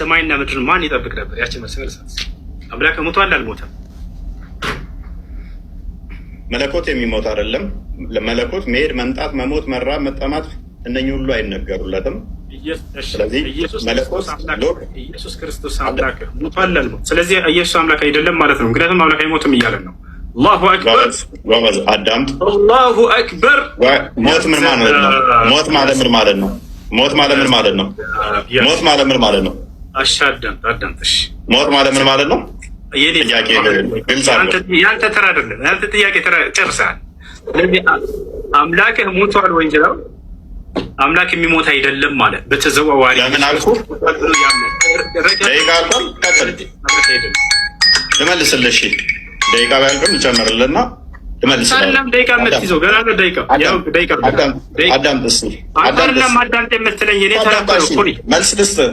ሰማይና ምድርን ማን ይጠብቅ ነበር? ያቺ መልሳት አምላክ ሞቷል አልሞተም? መለኮት የሚሞት አይደለም። ለመለኮት መሄድ፣ መምጣት፣ መሞት፣ መራብ፣ መጠማት እነኚህ ሁሉ አይነገሩለትም። ስለዚህ መለኮት ኢየሱስ ክርስቶስ አምላክ ሞቷል አልሞተም? ስለዚህ ኢየሱስ አምላክ አይደለም ማለት ነው። ምክንያቱም አምላክ አይሞትም እያለን ነው። አላሁ አክበር ጎበዝ አዳምጥ። አላሁ አክበር። ሞት ምን ማለት ነው? ሞት ማለት ምን ማለት ነው? ሞት ማለት ምን ማለት ነው? ሞት ማለት ምን ማለት ነው? አዳምጥ። ሞት ማለት ምን ማለት ነው? ጥያቄ ግልጽ አድርገው። ያንተ ተራ አይደለም። ያንተ ጥያቄ ተራ ጨርሰሃል። ስለዚህ አምላክህ ሞቷል ወይ እንጀራው አምላክ የሚሞት አይደለም ማለት በተዘዋዋሪ ለምን አልኩ? ደቂቃ አልኳል። ቀጥል ልመልስልህ። እሺ ደቂቃ ባያልቅም ልጨምርልህና ልመልስልህ። አይደለም ደቂቃ የምትይዘው ገና ደቂቃ ያው ደቂቃ አዳምጥ እስኪ አይደለም አዳምጥ የምትለኝ እኔ ተረፈው እኮ መልስ ልስጥህ።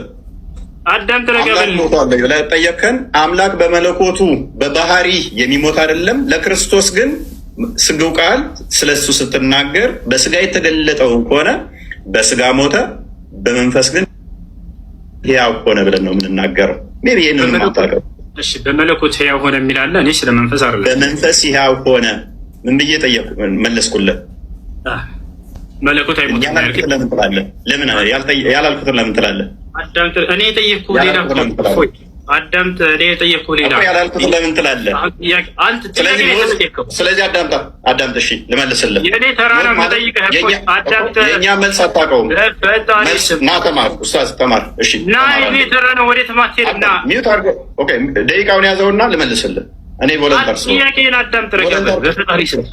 አዳምጥ ረጋበል ብለህ ጠየቅከን። አምላክ በመለኮቱ በባህሪ የሚሞት አይደለም። ለክርስቶስ ግን ስግው ቃል ስለሱ ስትናገር በስጋ የተገለጠው ከሆነ በስጋ ሞተ፣ በመንፈስ ግን ሕያው ሆነ ብለን ነው የምንናገረው። ሜቢ ይሄንን ማታውቀው። እሺ በመለኮት ሕያው ሆነ የሚላለ እኔ ስለ መንፈስ አይደለም። በመንፈስ ሕያው ሆነ ምን ብዬ ጠየቅኩ? መለስኩልህ። መለኮት አይሞትም ያልከኝ ለምን ትላለህ? ለምን ያላልኩትን ለምን ትላለህ? አዳምጥ። እኔ የጠየቅኩህ ሌላ እኮ አዳምጥ። እኔ የጠየቅኩህ ሌላ ያላልኩትን ለምን ትላለህ? አንተ ስለዚህ አዳምጥ። እሺ ልመልስልህ። የእኔ ተራ ነው የምጠይቅህ እኮ አዳምጥ። የእኛ መልስ አታውቀውም። ና ተማር፣ ኡስታዝ ተማር። እሺ ና የእኔ ተራ ነው። ወዴት ማትሄድ ና ሚውት አድርገው። ኦኬ ደቂቃውን ያዘውና ልመልስልህ። እኔ ቮለንተር ስለ ጥያቄን አዳምጥ።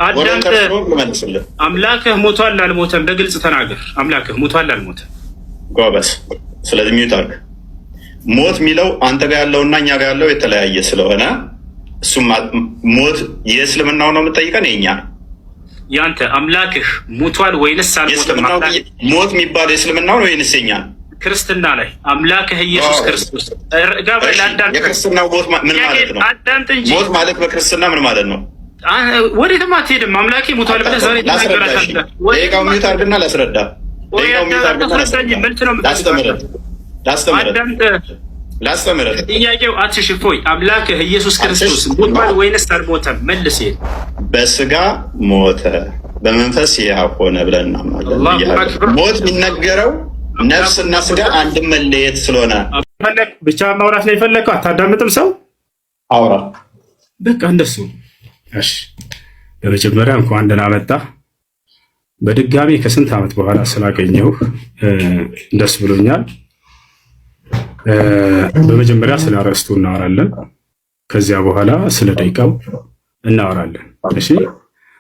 አዳምጥ። ልመልስልህ። አምላክህ ሞቷል አልሞተም? በግልጽ ተናገር። አምላክህ ሞቷል አልሞተም? ጎበዝ። ስለዚህ ሚውት አድርግ። ሞት የሚለው አንተ ጋር ያለውና እኛ ጋር ያለው የተለያየ ስለሆነ እሱም ሞት የእስልምናው ነው የምጠይቀን የኛ ያንተ አምላክህ ሞቷል ወይንስ አልሞተም? ሞት የሚባለው የእስልምናው ነው ወይንስ የኛ ክርስትና ላይ አምላክህ ኢየሱስ ክርስቶስ የክርስትናው ሞት ምን ማለት ነው? ሞት ማለት በክርስትና ምን ማለት ነው? ወዴትም አትሄድም። አምላኬ ሞቷል ብለህ ዛሬ ትናገራለህ። ደቂቃው ሚውት አድርግና ላስረዳ። ላስተምርህ። ጥያቄው አትሽፎይ። አምላክህ ኢየሱስ ክርስቶስ ሞቷል ወይንስ አልሞተም? መልስ። በስጋ ሞተ በመንፈስ ሕያው ሆነ ብለን እናምናለን። ሞት የሚነገረው ነፍስና ስጋ አንድ መለየት ስለሆነ ብቻ ማውራት ነው የፈለግከው። አታዳምጥም? ሰው አውራ በቃ እንደሱ። እሺ በመጀመሪያ እንኳን ደህና መጣህ። በድጋሚ ከስንት ዓመት በኋላ ስላገኘው ደስ ብሎኛል። በመጀመሪያ ስለ አርዕስቱ እናወራለን። ከዚያ በኋላ ስለ ደቂቃው እናወራለን። እሺ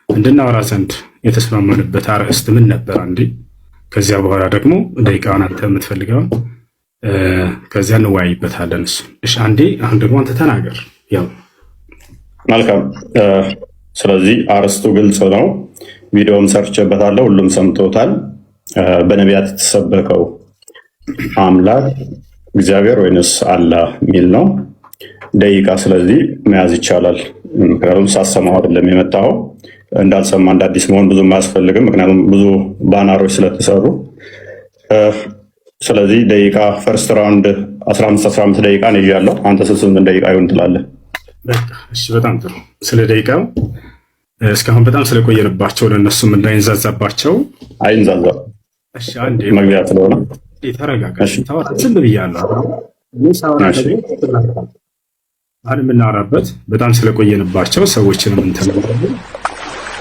እንድናወራ ዘንድ የተስማማንበት አርዕስት ምን ነበር? አንዴ ከዚያ በኋላ ደግሞ ደቂቃውን አንተ የምትፈልገውን ከዚያ እንወያይበታለን። እሱ እሺ አንዴ አሁን ደግሞ አንተ ተናገር። ያው መልካም። ስለዚህ አርዕስቱ ግልጽ ነው። ቪዲዮም ሰርቼበታለሁ፣ ሁሉም ሰምቶታል። በነቢያት የተሰበከው አምላክ እግዚአብሔር ወይንስ አላህ የሚል ነው። ደቂቃ ስለዚህ መያዝ ይቻላል። ምክንያቱም ሳሰማው አይደለም የመጣው። እንዳልሰማ እንደ አዲስ መሆን ብዙም አያስፈልግም፣ ምክንያቱም ብዙ ባናሮች ስለተሰሩ። ስለዚህ ደቂቃ ፈርስት ራውንድ 15 ደቂቃ ነው ያለው። አንተ ስንት ደቂቃ ይሆን ትላለህ? እሺ በጣም ጥሩ። ስለ ደቂቃው እስካሁን በጣም ስለቆየንባቸው ለእነሱም እንዳይንዛዛባቸው አይንዛዛ። እሺ አንዴ መግቢያ ስለሆነ ተረጋጋ። ዝም ብያለሁ። አሁን የምናወራበት በጣም ስለቆየንባቸው ሰዎችንም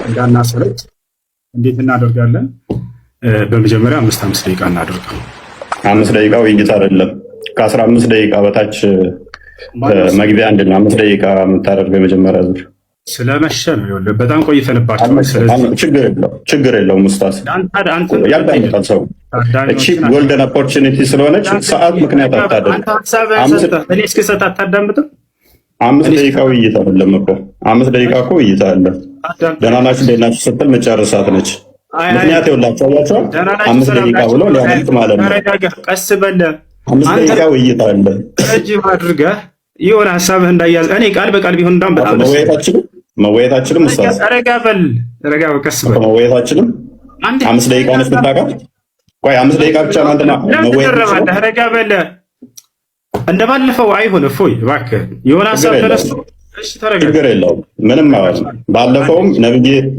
እንዳናሰለች እንዴት እናደርጋለን? በመጀመሪያ 5 ደቂቃ እናደርጋለን። 5 ደቂቃ ውይይት አይደለም። ከ15 ደቂቃ በታች መግቢያ አንድ ነው። 5 ደቂቃ የምታደርገው የመጀመሪያ ዙር ስለመሸ ነው። ይኸውልህ በጣም ቆይተንባቸው። ችግር የለውም ኡስታዝ፣ ያዳምጣል ሰው። እቺ ጎልደን ኦፖርቹኒቲ ስለሆነች ሰዓት ምክንያት አታደርግም። እኔ እስክሰጥ አታዳምጥም? 5 ደቂቃ ውይይት አይደለም እኮ 5 ደቂቃ እኮ ውይይት አለ። ደህና ናችሁ እንዴት ናችሁ ስትል መጨረሳት ነች። ምክንያት ይኸውላችሁ አያችሁ 5 ደቂቃ ብሎ ሊያመልጥ ማለት ነው። ቀስ በለ 5 ደቂቃ ውይይት አለ። ረጅም አድርገህ የሆነ ሀሳብህ እንዳያዝ እኔ ቃል በቃል ቢሆን እንዳም በጣም መወያየታችንም ኡስታዝ ረጋ በል ቀስ በል መወያየታችንም 5 ደቂቃ ነች ብታውቃት። ቆይ 5 ደቂቃ ብቻ ነው አንተና መወያየት ረጋ በል እንደባለፈው አይሁን። እፎይ እባክህ የሆነ ሀሳብ ተነስቶ እሺ ተረጋጋ። ችግር የለውም ምንም ማለት ነው። ባለፈውም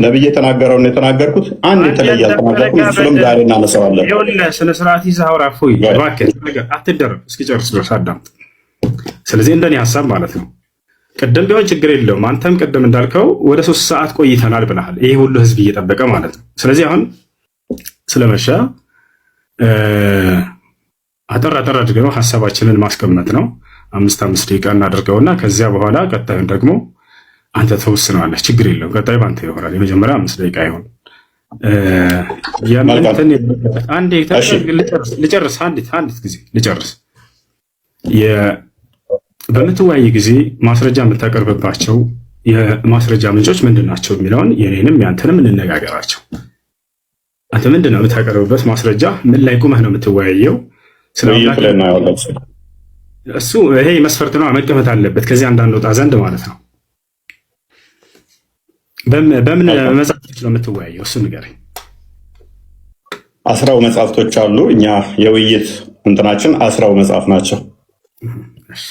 ነብዬ የተናገረውን የተናገርኩት አንድ የተለየ አልተናገርኩም። እሱንም ዛሬ እናነሳዋለን። ይኸውልህ ስነ ስርዓት ይዘህ አውራ። እፎይ እባክህ አትደረብ፣ እስኪጨርስ ድረስ አዳምጥ። ስለዚህ እንደኔ ሀሳብ ማለት ነው ቅድም ቢሆን ችግር የለውም። አንተም ቅድም እንዳልከው ወደ 3 ሰዓት ቆይተናል ብለሃል። ይሄ ሁሉ ህዝብ እየጠበቀ ማለት ነው። ስለዚህ አሁን ስለመሸ አጠር አድርገው ሀሳባችንን ማስቀመጥ ነው። 5 ደቂቃ እናደርገውና ከዚያ በኋላ ቀጣዩን ደግሞ አንተ ተወስነዋለህ። ችግር የለውም። ቀጣዩ አንተ ይሆናል። የመጀመሪያ 5 ደቂቃ ይሆን ልጨርስ። አንዲት ጊዜ ልጨርስ። በምትወያይ ጊዜ ማስረጃ የምታቀርብባቸው የማስረጃ ምንጮች ምንድን ናቸው የሚለውን የኔንም ያንተንም እንነጋገራቸው። አንተ ምንድን ነው የምታቀርብበት ማስረጃ? ምን ላይ ቁመህ ነው የምትወያየው? እሱ ይሄ መስፈርት ነው፣ መቀመጥ አለበት ከዚህ እንዳንወጣ ዘንድ ማለት ነው። በምን መጽሐፍቶች ነው የምትወያየው? እሱ ንገረኝ። 10 መጽሐፍቶች አሉ። እኛ የውይይት እንትናችን 10 መጽሐፍ ናቸው። እሺ፣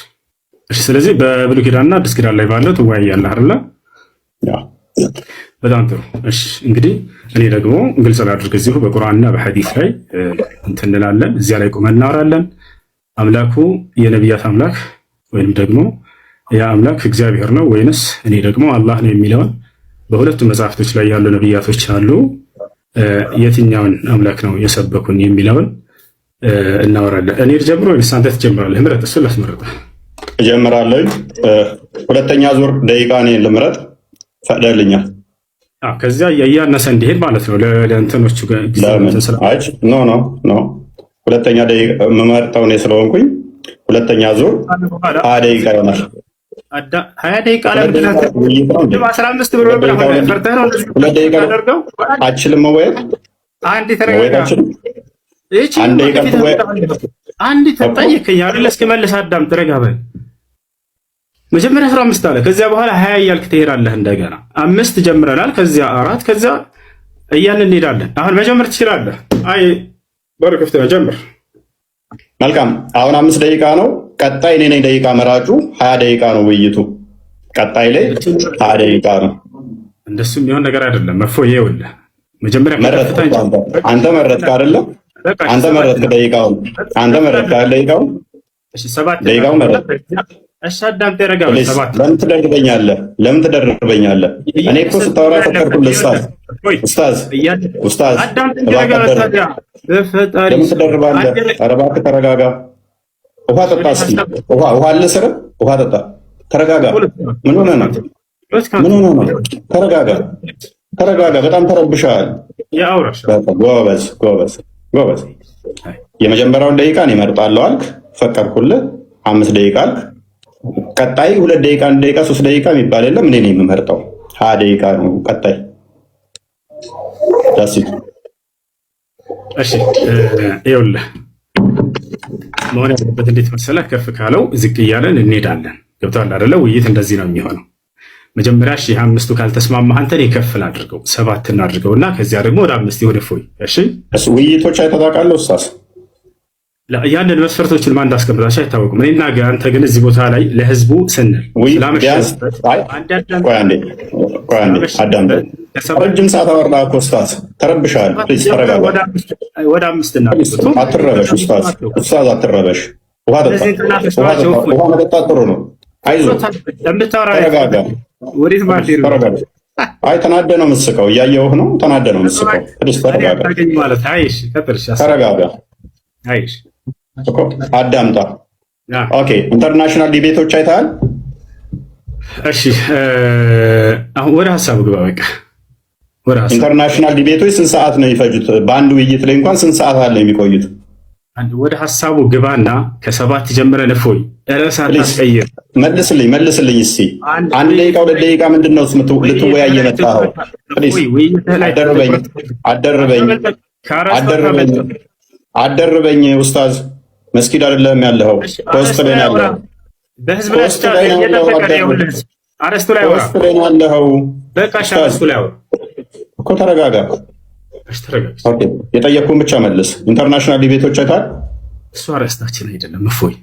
ስለዚህ በብሉይ ኪዳንና አዲስ ኪዳን ላይ ባለው ትወያያለህ አይደለ? በጣም ጥሩ። እሺ፣ እንግዲህ እኔ ደግሞ ግልጽ ላድርግ። እዚሁ በቁርአንና በሐዲስ ላይ እንትን እንላለን። እዚያ ላይ ቁመን እናወራለን። አምላኩ የነቢያት አምላክ ወይም ደግሞ ያ አምላክ እግዚአብሔር ነው ወይንስ እኔ ደግሞ አላህ ነው የሚለውን በሁለቱ መጽሐፍቶች ላይ ያሉ ነቢያቶች አሉ። የትኛውን አምላክ ነው የሰበኩን የሚለውን እናወራለን። እኔ ልጀምር ወይስ አንተ ትጀምራለህ? ምረጥ። እሱን ላስመርጥህ። እጀምራለሁ። ሁለተኛ ዙር ደቂቃ እኔን ልምረጥ። ፈቅደልኛል። ከዚያ እያነሰ እንዲሄድ ማለት ነው። ለእንትኖቹ ኖ ሁለተኛ ደቂቃ የምመርጠው እኔ ስለሆንኩኝ ሁለተኛ ዙር 20 ደቂቃ ይሆናል። 20 ደቂቃ ለምንድን 15 ብር ፈርተህ ነው? 2 ደቂቃ አችልም መወየት። አንድ ተጠይቀኝ አይደል? እስኪመልስ አዳም ትረጋበል። መጀመሪያ 15 አለ። ከዚያ በኋላ 20 እያልክ ትሄዳለህ። እንደገና 5 ጀምረናል። ከዚያ 4 ከዚያ እያልን እንሄዳለን። አሁን መጀመር ትችላለህ። አይ በርከፍት ነው ጀምር። መልካም። አሁን 5 ደቂቃ ነው። ቀጣይ እኔ ነኝ ደቂቃ መራጩ። 20 ደቂቃ ነው ውይይቱ። ቀጣይ ላይ 20 ደቂቃ ነው። እንደሱ የሚሆን ነገር አይደለም። መፎዬ ይኸውልህ መጀመሪያ አንተ መረጥክ አይደለም? አንተ መረጥክ ደቂቃውን። አንተ መረጥክ ደቂቃውን። እሺ 7 ደቂቃውን መረጥክ። እሺ አዳም ተረጋጋ። 7 ለምን ትደርበኛለህ? እኔ እኮ ስታወራ ፈቀድኩልህ። ኡስታዝ አዳም ተረጋጋ። በፈጣሪ ለምን ትደርባለህ? ኧረ እባክህ ተረጋጋ። ውሃ ጠጣ እስኪ። ውሃ አለ ስር ውሃ ጠጣ። ተረጋጋ። ምን ሆነህ ነው? ተረጋጋ። በጣም ተረብሻል። ጎበዝ። የመጀመሪያውን ደቂቃ እኔ እመርጣለሁ አልክ፣ ፈቀድኩልህ። 5 ደቂቃ አልክ። ቀጣይ 2 ደቂቃ፣ 1 ደቂቃ፣ 3 ደቂቃ የሚባል የለም። እኔ ነኝ የምመርጠው። 20 ደቂቃ ነው ቀጣይ። እሺ ይኸውልህ መሆን ያለበት እንዴት መሰለህ? ከፍ ካለው ዝቅ እያለን እንሄዳለን። ገብቶሃል አይደለ? ውይይት እንደዚህ ነው የሚሆነው። መጀመሪያ 5ቱ ካልተስማማህ አንተ ከፍ አድርገው 7 እናድርገውና ከዚያ ደግሞ ወደ 5 ይሁን። እፎይ እሺ። ውይይቶች አይተታቃለሁ ኡስታዝ። ያንን መስፈርቶችን ማን እንዳስቀምጣቸው አይታወቅም። እኔና አንተ ግን እዚህ ቦታ ላይ ለህዝቡ ስንል ረጅም ሰዓት አወራህ እኮ ኡስታዝ። ተረብሻል። ተረጋጋ። ወደ 5 እናድርገው። አትረበሽ ኡስታዝ አትረበሽ። ውሃ መጠጣት ጥሩ ነው። አይዞህ ተረጋጋ። አይ ተናደህ ነው የምትስቀው። እያየሁህ ነው። ተናደህ ነው የምትስቀው። ተረጋጋ። አዳምጣ። ኦኬ ኢንተርናሽናል ዲቤቶች አይተሃል? እሺ አሁን ወደ ሀሳቡ ግባ። በቃ ኢንተርናሽናል ዲቤቶች ስንት ሰዓት ነው የሚፈጁት? በአንድ ውይይት ላይ እንኳን ስንት ሰዓት አለ የሚቆዩት? ወደ ሀሳቡ ግባና ከ7 ጀምረን እፎይ ርዕስ አታስቀይር። መልስልኝ እስኪ 1 ደቂቃ 2 ደቂቃ ምንድን ነው ልትወያይ የመጣኸው? አደርበኝ ኡስታዝ። መስጊድ አይደለም ያለኸው፣ ፖስት ላይ ነው ያለኸው። በህዝብ ላይ አረስቱ ላይ ያለኸው። በቃ አረስቱ ላይ እኮ ተረጋጋ። የጠየቅኩህን ብቻ መልስ። ኢንተርናሽናል ዲቤቶች አይተሃል? እሱ አረስታችን አይደለም እፎይ።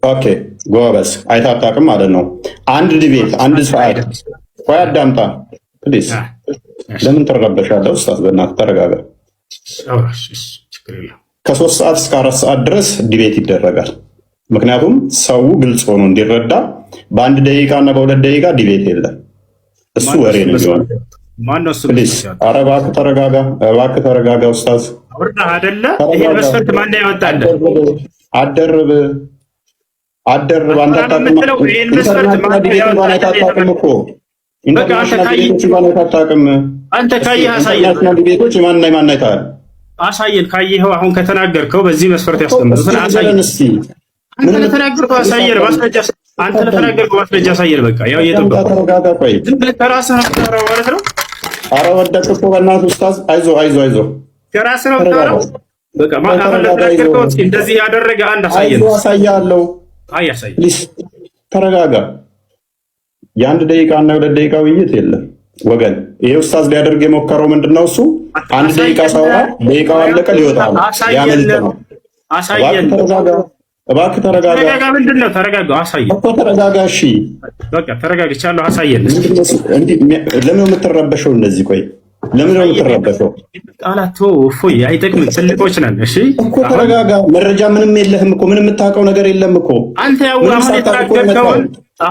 ኦኬ ጎበዝ፣ አይተህ አታውቅም ማለት ነው። አንድ ዲቤት አንድ ሰዓት ቆይ አዳምጣ ፕሊዝ። ለምን ትረበሻለህ? ኡስታዝ በእናትህ ተረጋጋ። ከ3 ሰዓት እስከ 4 ሰዓት ድረስ ዲቤት ይደረጋል። ምክንያቱም ሰው ግልጽ ሆኖ እንዲረዳ በ1 ደቂቃ እና በ2 ደቂቃ ዲቤት የለም። እሱ ወሬ ነው የሚሆነው። ፕሊዝ ኧረ እባክህ ተረጋጋ፣ እባክህ ተረጋጋ ኡስታዝ። አይደለ ይሄ መስፈርት ማን ያወጣልህ? አደርብ አንተ የምትለው ይሄን መስፈርት ማን ያወጣልህ እኮ? በቃ አንተ ካየህ አሳየን። ቤቶች ማን አይተሃል? አሳየን። ካየኸው አሁን ከተናገርከው በዚህ መስፈርት ያስቀምጡትን አሳየን። አንተ ለተናገርከው አሳየን፣ ማስረጃ አንተ ለተናገርከው ማስረጃ አሳየን። በቃ ያው እየጠበቁ ዝም ብለህ ከራስህ ነው የምታወራው ማለት ነው። ኧረ ወደቅህ እኮ በእናትህ ኡስታዝ። አይዞህ ከራስህ ነው የምታወራው። በቃ አሁን ለተናገርከው እስኪ እንደዚህ ያደረገ አንድ አሳየን። አሳያለሁ። አሳየን። ፕሊዝ ተረጋጋ። የ1 ደቂቃ እና 2 ደቂቃ ውይይት የለም ወገን። ይሄ ኡስታዝ ሊያደርግ የሞከረው ምንድነው? እሱ 1 ደቂቃ ሳወራ ደቂቃው አለቀ ሊወጣ ነው። ያመልጥ ነው። አሳየን። እባክህ ተረጋጋ። ተረጋጋ። ምንድነው? ተረጋጋ። አሳየን እኮ ተረጋጋ። እሺ በቃ ተረጋግቻለሁ። አሳየን። ለምን የምትረበሸው? እንደዚህ ቆይ ለምን ነው የምትረበሸው? ቃላቶ እፎይ አይጠቅምም። ትልቆች ነን። እሺ እኮ ተረጋጋ። መረጃ ምንም የለህም እኮ ምንም የምታውቀው ነገር የለም እኮ አንተ። ያው አሁን የተናገርከውን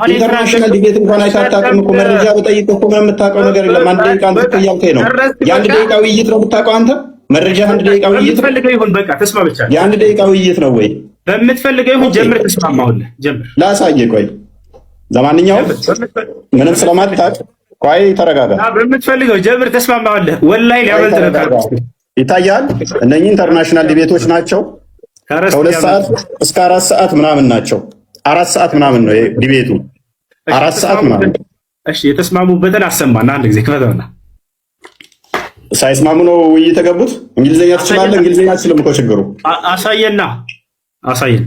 ኢንተርናሽናል ዲቤት እንኳን አይታጣቅም እኮ መረጃ በጠይቅ እኮ ምንም የምታውቀው ነገር የለም። 1 ደቂቃ አንተ እያልከኝ ነው። የ1 ደቂቃ ውይይት ነው የምታውቀው አንተ። መረጃ 1 ደቂቃ ውይይት በምትፈልገው ይሁን። በቃ ተስማምቻለሁ። የ1 ደቂቃ ውይይት ነው ወይ? በምትፈልገው ይሁን። ጀምር። ተስማማሁልህ። ጀምር። ላሳየህ። ቆይ ለማንኛውም ምንም ስለማታውቅ ቆይ ተረጋጋ። በምትፈልገው ጀምር። ተስማማሁልህ። ወላሂ ሊያመልጥ ነው። ይታያል። እነኚህ ኢንተርናሽናል ዲቤቶች ናቸው። ከ2 ሰዓት እስከ 4 ሰዓት ምናምን ናቸው። 4 ሰዓት ምናምን ነው ዲቤቱ። 4 ሰዓት ምናምን። እሺ የተስማሙበትን አሰማና አንድ ጊዜ ክፈተውና። ሳይስማሙ ነው ውይይት የተገቡት። እንግሊዝኛ ትችላለህ? እንግሊዝኛ አትችልም እኮ ችግሩ። አሳየና። አሳየን።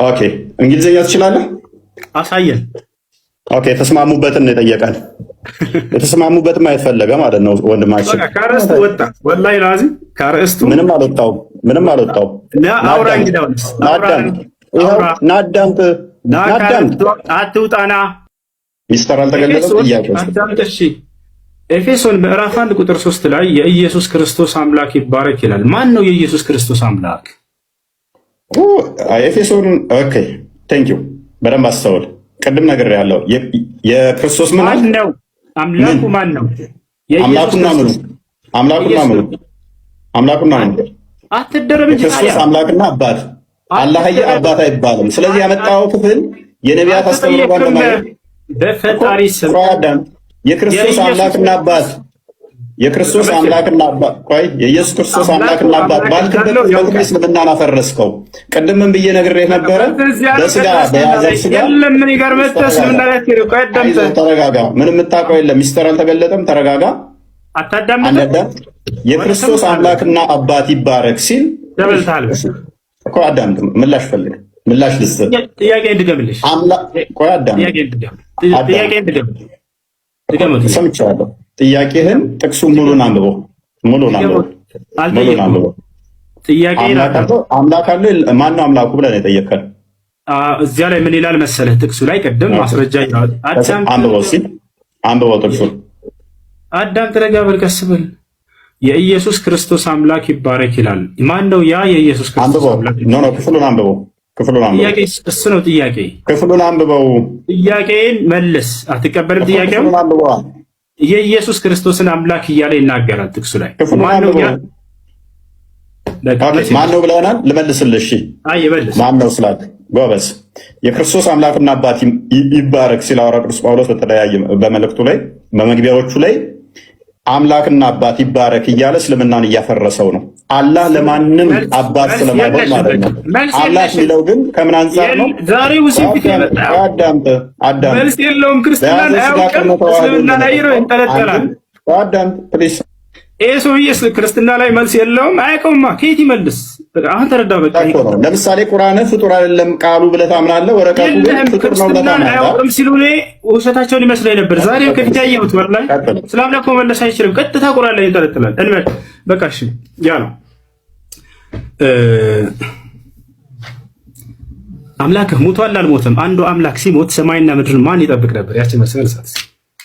ኦኬ እንግሊዝኛ ትችላለህ? አሳየን። ኦኬ የተስማሙበትን ነው የጠየቀን። የተስማሙበትን ማየት ፈለገ ማለት ነው ወንድማችን። ከአርእስቱ ወጣ። ወላሂ ላዚም ከአርእስቱ ምንም አልወጣውም። አውራ እንግዳውንስ ናዳምጥ አትውጣና ሚስተር አልተገለጸም። ጥያቄ እሺ ኤፌሶን ምዕራፍ 1 ቁጥር 3 ላይ የኢየሱስ ክርስቶስ አምላክ ይባረክ ይላል። ማን ነው የኢየሱስ ክርስቶስ አምላክ? ኤፌሶን ኦኬ ቴንክ ዩ በደንብ አስተውል። ቅድም ነገር ያለው የክርስቶስ ማን ነው? አምላኩ ማን ነው? አምላኩና ምኑ አትደረብ እንጂ ክርስቶስ አምላክና አባት አላህዬ አባት አይባልም። ስለዚህ ያመጣው ክፍል የነቢያት አስተምሮ ባለማለት በፈጣሪ ስም የክርስቶስ አምላክና አባት የክርስቶስ አምላክና አባት ቆይ የኢየሱስ ክርስቶስ አምላክና አባት ባልክበት በክርስቶስ እስልምናን አፈረስከው። ቅድም ምን ብዬ ነግሬህ ነበረ? በስጋ በያዘር ስጋ ለምን ይገርመህ እስልምና ላይ ቀደም ተረጋጋ። ምንም የምታውቀው የለም። ሚስጥር አልተገለጠም። ተረጋጋ። አታዳምጥ። የክርስቶስ አምላክና አባት ይባረክ ሲል ተበልታል እኮ አዳምጥ። ምላሽ ፈልግ። ምላሽ ልስጥ። ጥያቄ እንድገምልሽ። ቆይ አዳምጥ። ጥያቄ እንድገምልሽ ሰምቻለሁ። ጥያቄህን ጥቅሱን ሙሉን አንብቦ ጥያቄ አምላክ አለ ማነው አምላኩ ብለህ ነው የጠየቀን። እዚያ ላይ ምን ይላል መሰለህ? ጥቅሱ ላይ ቅድም ማስረጃ አንብበው ጥቅሱን። አዳም ተረጋ በል፣ ቀስ በል። የኢየሱስ ክርስቶስ አምላክ ይባረክ ይላል። ማን ነው ያ የኢየሱስ ክርስቶስ አምላክ? ክፍሉን አንብበው። ጥያቄ እሱ ነው ጥያቄ። ክፍሉን አንብበው። ጥያቄን መልስ። አትቀበልም? ጥያቄው የኢየሱስ ክርስቶስን አምላክ እያለ ይናገራል ጥቅሱ ላይ። ማን ነው ብለናል? ልመልስልህ። እሺ ማን ነው ስላልክ ጎበዝ። የክርስቶስ አምላክና አባት ይባረክ ሲል ሐዋርያው ቅዱስ ጳውሎስ በተለያየ በመልእክቱ ላይ በመግቢያዎቹ ላይ አምላክና አባት ይባረክ እያለ እስልምናን እያፈረሰው ነው። አላህ ለማንም አባት ስለማይሆን ማለት ነው። አላህ የሚለው ግን ከምን አንጻር ነው? ዛሬ ውስጥ አዳምጥ። መልስ የለውም። ክርስቲያን አያውቅም። እስልምና ላይ ይንጠለጠላል። አዳምጥ ፕሊዝ። ይሄ ሰውዬ ክርስትና ላይ መልስ የለውም። አያውቀውማ። ከየት ይመልስ? አሁን ተረዳ። በቃ ለምሳሌ ቁርአን ፍጡር አይደለም ቃሉ ብለህ ታምናለህ። ወረቀቱ ግን ፍጡር ነው ብለህ ታምናለህ። አያውቅም ሲሉ እኔ ውሸታቸውን ይመስለኝ ነበር። ዛሬ ከፊት ያየሁት ወላሂ እስላም ላይ እኮ መለስ አይችልም። ቀጥታ ቁርአን ላይ ይንጠለጠላል። እንበል በቃ እሺ፣ ያ ነው አምላክህ ሙቷል አልሞተም? አንዱ አምላክ ሲሞት ሰማይና ምድርን ማን ይጠብቅ ነበር? ያችን መልሳት።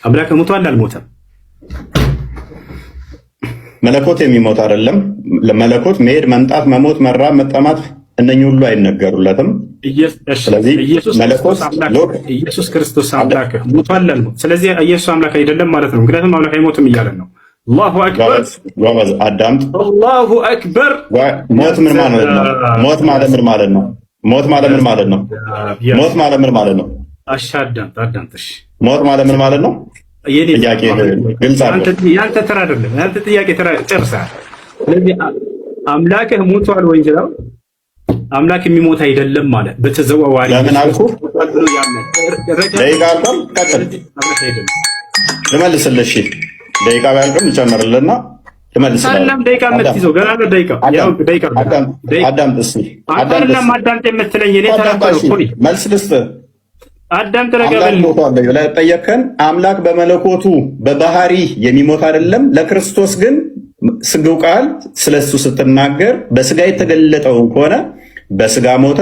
አምላክህ ሙቷል አልሞተም? መለኮት የሚሞት አይደለም። ለመለኮት መሄድ፣ መምጣት፣ መሞት፣ መራብ፣ መጠማት እነኚህ ሁሉ አይነገሩለትም። ስለዚህ ኢየሱስ ክርስቶስ አምላክህ ሙቷል አልሞተም? ስለዚህ ኢየሱስ አምላክ አይደለም ማለት ነው። ምክንያቱም አምላክ አይሞትም እያለን ነው። አላሁ አክበር አዳምጥ። አላሁ አክበር። ሞት ምን ማለት ነው? ሞት ማለት ምን ማለት ነው? ሞት ማለት ምን ማለት ነው? ሞት ማለት ምን ማለት ነው? አዳምጥሽ። ሞት ማለት ምን ማለት ነው? ጥያቄ ግልጽ አይደለም። ያንተ ተራ አይደለም። ያንተ ጥያቄ ተራ ጨርሰሃል። ስለዚህ አምላክህ ሙቷል ወይ ይላል። አምላክ የሚሞት አይደለም ማለት በተዘዋዋሪ ለምን አልኩ? ደቂቃ አልኳል። ቀጥል። ልመልስልሽ። ደቂቃ ባያልቅም ልጨምርልና ልመልስልህ። አይደለም ደቂቃ የምትይዘው ገና ነው። ደቂቃ አዳምጥ እስኪ። አይደለም አዳምጥ የምትለኝ እኔ ተናገርኩ እኮ መልስ ልስጥህ። አዳምጥ ረጋበል ጠየቅከን። አምላክ በመለኮቱ በባህሪ የሚሞት አይደለም። ለክርስቶስ ግን ስግው ቃል ስለሱ ስትናገር በስጋ የተገለጠውን ከሆነ በስጋ ሞተ፣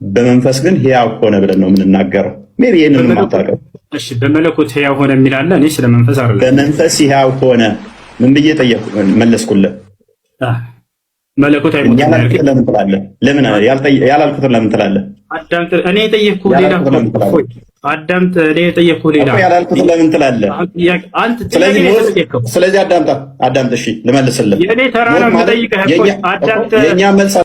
በመንፈስ ግን ሕያው ሆነ ብለን ነው የምንናገረው። ሜቢ ይሄንን ማታቀም። እሺ በመለኮት ሕያው ሆነ የሚላለ እኔ ስለ መንፈስ አይደለም። በመንፈስ ሕያው ሆነ ምን ብዬ ጠየቅኩ? መለስኩልህ። መለኮት አይሞትም ያልከኝ ለምን ትላለህ? ለምን ያላልኩትን ለምን ትላለህ? አዳምጥ። እኔ የጠየቅኩህ ሌላ እኮ አዳምጥ። እኔ የጠየቅኩህ ሌላ እኮ ያላልኩትን ለምን ትላለህ? ስለዚህ አዳምጥ። እሺ ልመልስልህ። የኔ ተራ ነው የምጠይቅህ እኮ አዳምጥ። የኛ መልስ